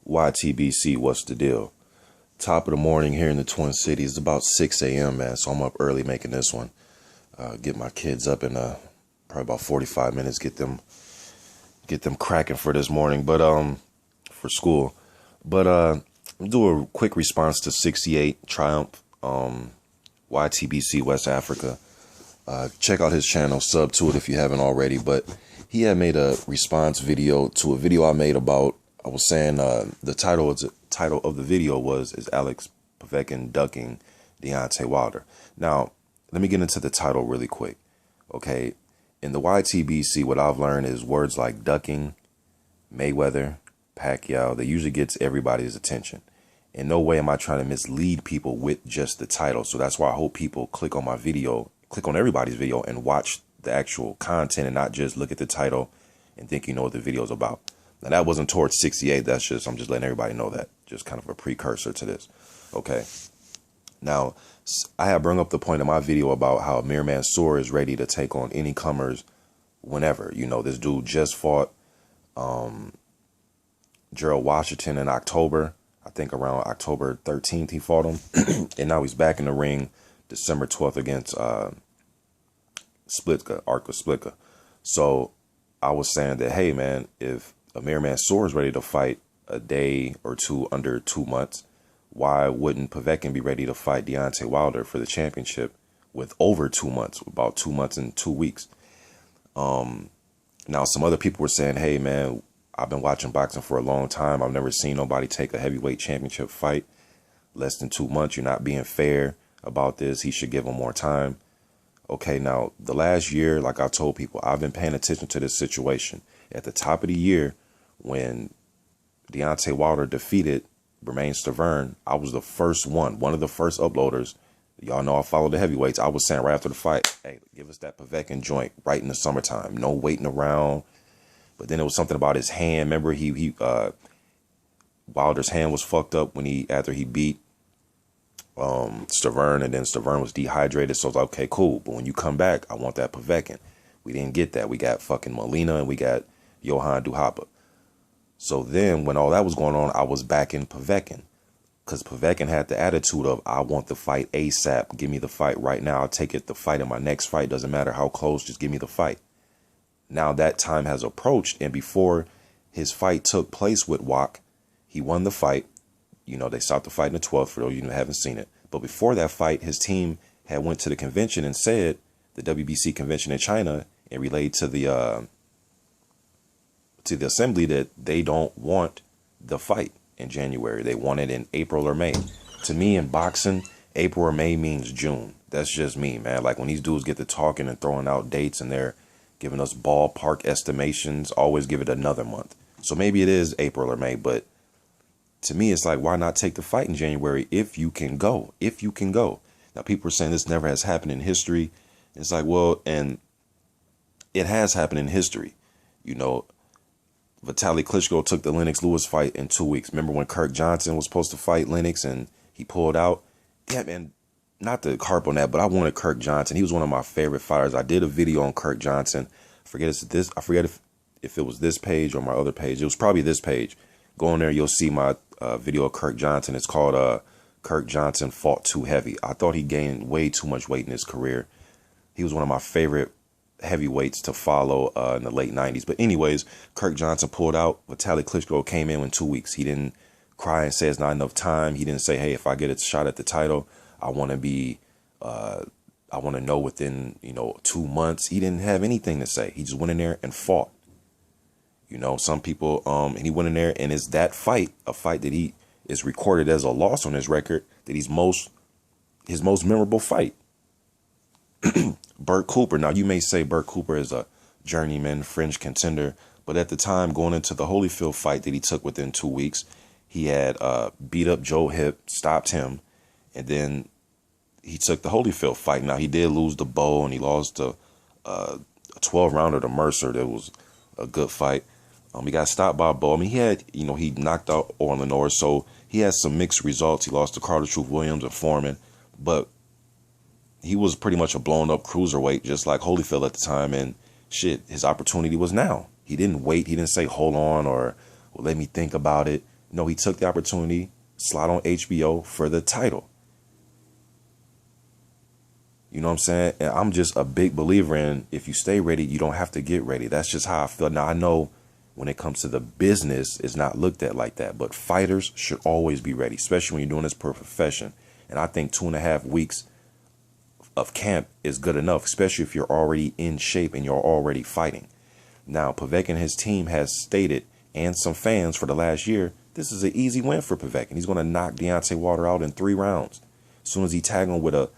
YTBC, what's the deal? Top of the morning here in the Twin Cities. It's about 6 a.m., man, so I'm up early making this one. Get my kids up in probably about 45 minutes, get them cracking for this morning, but for school. But do a quick response to 68 Triumph, YTBC West Africa. Check out his channel, sub to it if you haven't already. But he had made a response video to a video I made about, I was saying the title of the video is Alex Povetkin ducking Deontay Wilder. Now, let me get into the title really quick. Okay, in the YTBC, what I've learned is words like ducking, Mayweather, Pacquiao, that usually gets everybody's attention. In no way am I trying to mislead people with just the title. So that's why I hope people click on my video, click on everybody's video and watch the actual content and not just look at the title and think you know what the video is about. Now, that wasn't towards 68. I'm just letting everybody know that. Just kind of a precursor to this. Okay. Now, I have brought up the point in my video about how Amir Mansour is ready to take on any comers whenever. You know, this dude just fought Gerald Washington in October. I think around October 13th he fought him. And now he's back in the ring December 12th against Splitka, Arka Splitka. So I was saying that, hey, man, if Amir Mansour is ready to fight a day or two under 2 months, why wouldn't Povetkin be ready to fight Deontay Wilder for the championship with over 2 months, about 2 months and 2 weeks? Now, some other people were saying, hey, man, I've been watching boxing for a long time. I've never seen nobody take a heavyweight championship fight less than 2 months. You're not being fair about this. He should give him more time. Okay, now, the last year, like I told people, I've been paying attention to this situation. At the top of the year, when Deontay Wilder defeated Bermane Stiverne, I was the first one of the first uploaders. Y'all know I follow the heavyweights. I was saying right after the fight, hey, give us that Povetkin joint right in the summertime. No waiting around. But then it was something about his hand. Remember, Wilder's hand was fucked up after he beat Stiverne, and then Stiverne was dehydrated. So I was like, okay, cool. But when you come back, I want that Povetkin. We didn't get that. We got fucking Molina and we got Johan Duhapa. So then when all that was going on, I was backing Povetkin. Because Povetkin had the attitude of, I want the fight ASAP. Give me the fight right now. I'll take it, the fight in my next fight. Doesn't matter how close, just give me the fight. Now that time has approached, and before his fight took place with Wak, he won the fight. You know, they stopped the fight in the 12th, for those of you who haven't seen it. But before that fight, his team had went to the convention and said, the WBC convention in China, and relayed to the assembly that they don't want the fight in January. They want it in April or May. To me, in boxing, April or May means June. That's just me, man. Like when these dudes get to talking and throwing out dates and they're giving us ballpark estimations, always give it another month. So maybe it is April or May, but to me, it's like, why not take the fight in January if you can go? If you can go. Now, people are saying this never has happened in history. It's like, well, and it has happened in history. You know, Vitaly Klitschko took the Lennox Lewis fight in 2 weeks. Remember when Kirk Johnson was supposed to fight Lennox and he pulled out? Yeah, man, not to harp on that, but I wanted Kirk Johnson. He was one of my favorite fighters. I did a video on Kirk Johnson. I forget if it was this page or my other page. It was probably this page. Go on there, you'll see my video of Kirk Johnson. It's called Kirk Johnson Fought Too Heavy. I thought he gained way too much weight in his career. He was one of my favorite heavyweights to follow in the late 90s. But anyways, Kirk Johnson pulled out. Vitaly Klitschko came in 2 weeks. He didn't cry and say it's not enough time. He didn't say, hey, if I get a shot at the title, I want to know within, 2 months. He didn't have anything to say. He just went in there and fought. You know, some people, and he went in there, and it's that fight, a fight that he is recorded as a loss on his record, that his most memorable fight. Burt Cooper. Now, you may say Burt Cooper is a journeyman, fringe contender, but at the time, going into the Holyfield fight that he took within 2 weeks, he had beat up Joe Hip, stopped him, and then he took the Holyfield fight. Now, he did lose the Bow, and he lost a 12-rounder to Mercer. That was a good fight. He got stopped by Bow. I mean, he knocked out Orlin Norris, so he had some mixed results. He lost to Carter Truth Williams and Foreman, but he was pretty much a blown-up cruiserweight, just like Holyfield at the time, and shit, his opportunity was now. He didn't wait. He didn't say, hold on, or well, let me think about it. No, he took the opportunity, slot on HBO for the title. You know what I'm saying? And I'm just a big believer in, if you stay ready, you don't have to get ready. That's just how I feel. Now, I know when it comes to the business, it's not looked at like that. But fighters should always be ready, especially when you're doing this per profession. And I think 2.5 weeks of camp is good enough, especially if you're already in shape and you're already fighting. Now, Povetkin and his team has stated, and some fans for the last year, this is an easy win for Povetkin. He's going to knock Deontay Wilder out in 3 rounds. As soon as he tag him with a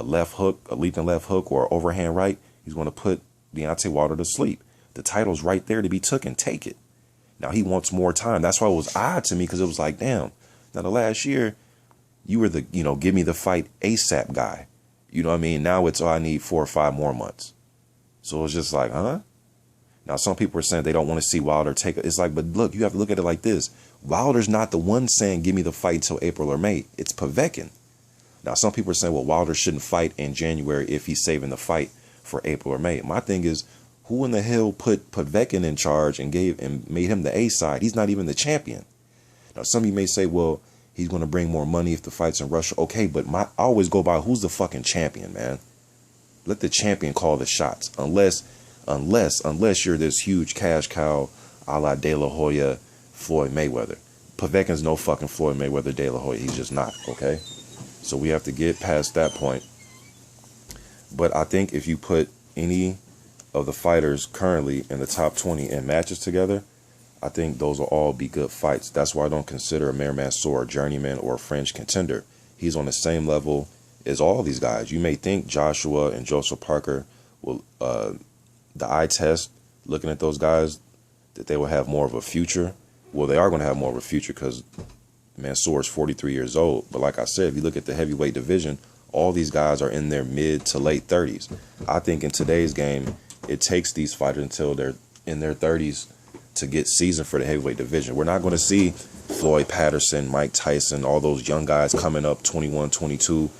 left hook, a leaping left hook, or overhand right, he's going to put Deontay Wilder to sleep. The title's right there to be taken. Take it. Now, he wants more time. That's why it was odd to me, because it was like, damn, now the last year, you were the, give me the fight ASAP guy. You know what I mean? Now it's, I need 4 or 5 more months. So it's just like, huh? Now, some people are saying they don't want to see Wilder take it. It's like, but look, you have to look at it like this. Wilder's not the one saying, give me the fight until April or May. It's Povetkin. Now, some people are saying, well, Wilder shouldn't fight in January if he's saving the fight for April or May. My thing is, who in the hell put Povetkin in charge and made him the A side? He's not even the champion. Now, some of you may say, well, he's going to bring more money if the fight's in Russia. Okay, but I always go by, who's the fucking champion, man? Let the champion call the shots. Unless you're this huge cash cow a la De La Hoya, Floyd Mayweather. Povetkin's no fucking Floyd Mayweather, De La Hoya. He's just not, okay? So we have to get past that point. But I think if you put any of the fighters currently in the top 20 in matches together, I think those will all be good fights. That's why I don't consider Amir Mansour a journeyman or a fringe contender. He's on the same level as all these guys. You may think Joshua and Joseph Parker will, the eye test, looking at those guys, that they will have more of a future. Well, they are going to have more of a future because Mansour is 43 years old. But like I said, if you look at the heavyweight division, all these guys are in their mid to late 30s. I think in today's game, it takes these fighters until they're in their 30s to get seasoned for the heavyweight division. We're not going to see Floyd Patterson, Mike Tyson, all those young guys coming up 21, 22,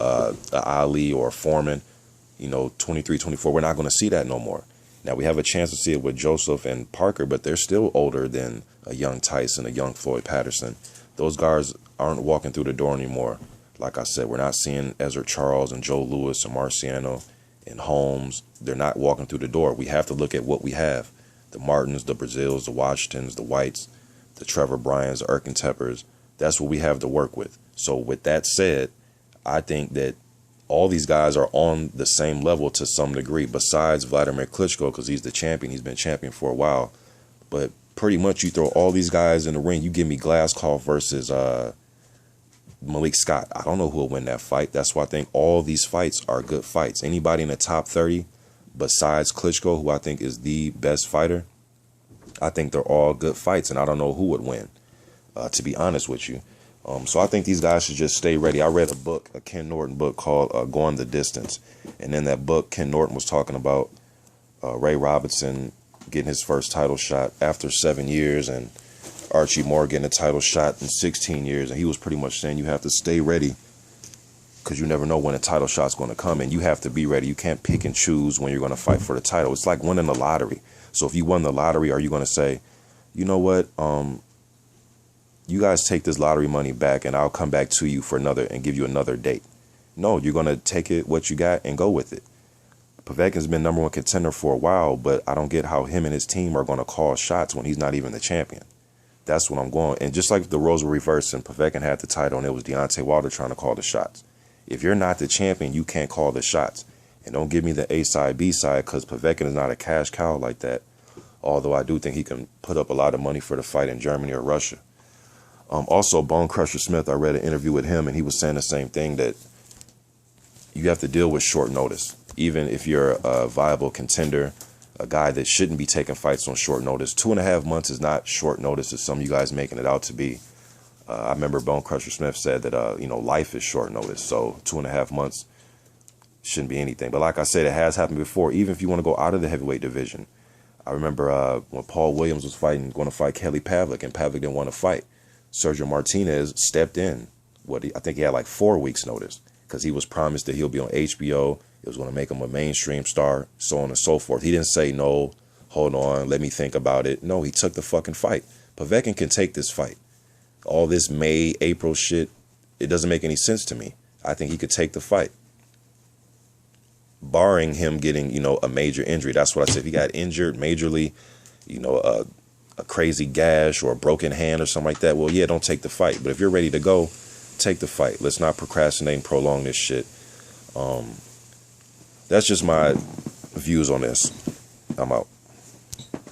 Ali or Foreman, 23, 24. We're not going to see that no more. Now, we have a chance to see it with Joseph and Parker, but they're still older than a young Tyson, a young Floyd Patterson. Those guys aren't walking through the door anymore. Like I said, we're not seeing Ezra Charles and Joe Louis and Marciano and Holmes. They're not walking through the door. We have to look at what we have. The Martins, the Brazils, the Washingtons, the Whites, the Trevor Bryans, the Erkenteppers. That's what we have to work with. So with that said, I think that all these guys are on the same level to some degree, besides Vladimir Klitschko, because he's the champion. He's been champion for a while. But pretty much you throw all these guys in the ring. You give me Glasscoff versus Malik Scott. I don't know who will win that fight. That's why I think all these fights are good fights. Anybody in the top 30 besides Klitschko, who I think is the best fighter, I think they're all good fights, and I don't know who would win, to be honest with you. So I think these guys should just stay ready. I read a Ken Norton book called Going the Distance. And in that book, Ken Norton was talking about Ray Robinson getting his first title shot after 7 years, and Archie Moore getting a title shot in 16 years. And he was pretty much saying you have to stay ready because you never know when a title shot's going to come, and you have to be ready. You can't pick and choose when you're going to fight for the title. It's like winning the lottery. So if you won the lottery, are you going to say, you know what, you guys take this lottery money back and I'll come back to you for another and give you another date? No, you're going to take it, what you got, and go with it. Povetkin's been #1 contender for a while, but I don't get how him and his team are going to call shots when he's not even the champion. That's what I'm going. And just like the roles were reversed and Povetkin had the title and it was Deontay Wilder trying to call the shots. If you're not the champion, you can't call the shots. And don't give me the A side, B side, because Povetkin is not a cash cow like that. Although I do think he can put up a lot of money for the fight in Germany or Russia. Also, Bone Crusher Smith, I read an interview with him, and he was saying the same thing, that you have to deal with short notice. Even if you're a viable contender, a guy that shouldn't be taking fights on short notice. 2.5 months is not short notice as some of you guys making it out to be. I remember Bone Crusher Smith said that, life is short notice. So 2.5 months shouldn't be anything. But like I said, it has happened before, even if you want to go out of the heavyweight division. I remember when Paul Williams was going to fight Kelly Pavlik, and Pavlik didn't want to fight. Sergio Martinez stepped in. I think he had like 4 weeks notice, because he was promised that he'll be on HBO. It was going to make him a mainstream star, so on and so forth. He didn't say, no, hold on, let me think about it. No, he took the fucking fight. Povetkin can take this fight. All this May, April shit, it doesn't make any sense to me. I think he could take the fight, barring him getting, you know, a major injury. That's what I said. If he got injured majorly, you know, a crazy gash or a broken hand or something like that, well, yeah, don't take the fight. But if you're ready to go, take the fight. Let's not procrastinate and prolong this shit. That's just my views on this. I'm out.